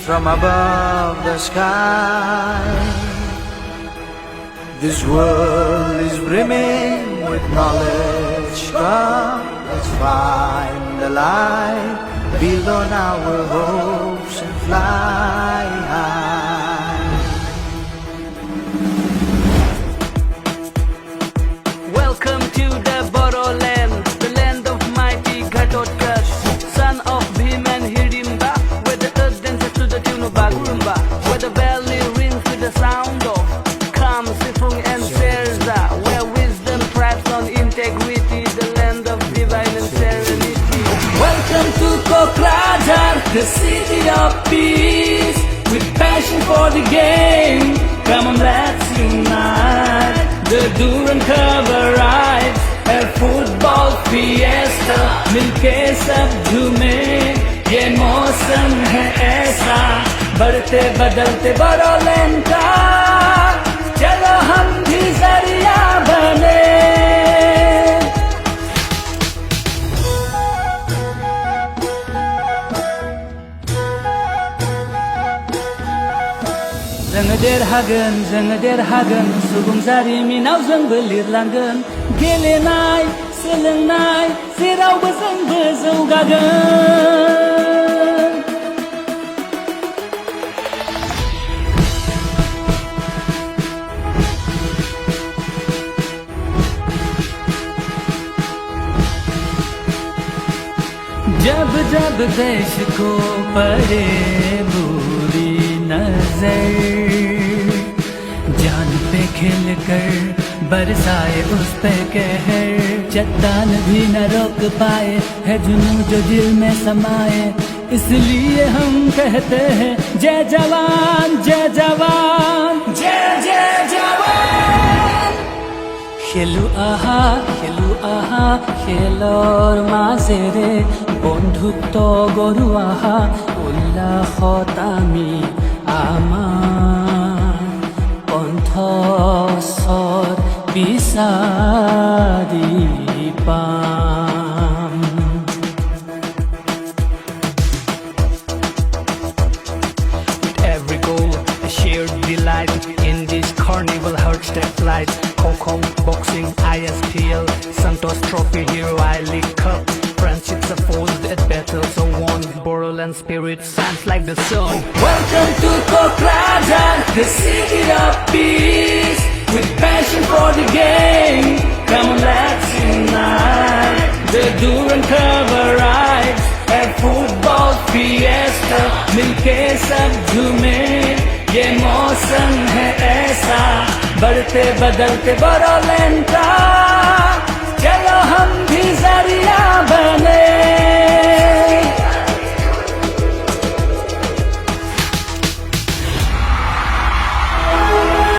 from above the sky. This world is brimming with knowledge. Come, let's find the light, build on our hopes and fly high. Welcome to the Bodoland, the land of mighty Gatotkash, son of Bhim and Hirimba, where the earth dances to the tune of Bagurumba, where the valley rings with the sound of Kam, Sifung and Serza, where wisdom thrives on integrity, the land of divine and serenity. Welcome to Kokrajhar, the city of peace, with passion for the game. Come on, let's unite. The Boroland cover rides, a football fiesta, मिलके सब झूमे, ये मौसम है ऐसा, बढ़ते बदलते बोडोलैंड का, चलो हम भी जरिया बने. जोङो देरहागोन सुबुं जारिमिनाव जोंबो लिरलांगोन गेलेनाय सोलोंनाय जेरावबो जोंबो जौगागोन. जब जब देश को पड़े बुरी नजर, जान पे खेल कर बरसाए उस पे कहर, चट्टान भी न रोक पाए है जुनून जो दिल में समाए, इसलिए हम कहते हैं जय जवान जय जवान जय जय जवान. খেলো আহা খেলৰ মাজেৰে বন্ধুত্ব গঢ়ো আহা, উল্লাসত আমি আমাৰ কণ্ঠস্বৰ বিচাৰি পাম. Every goal, a shared delight in this carnival hearts that flight. Hong boxing, ISPL, Santos Trophy, Hero I League Cup. Friendships are forged at battles so won. Boroland spirit shines like the sun. Welcome to Kokrajhar, the city of peace, with passion for the game. Come on, let's unite. The Boroland cover rides, a football fiesta, मिलके सब झूमे, ये मौसम है ऐसा, बढ़ते बदलते बोडोलैंड का.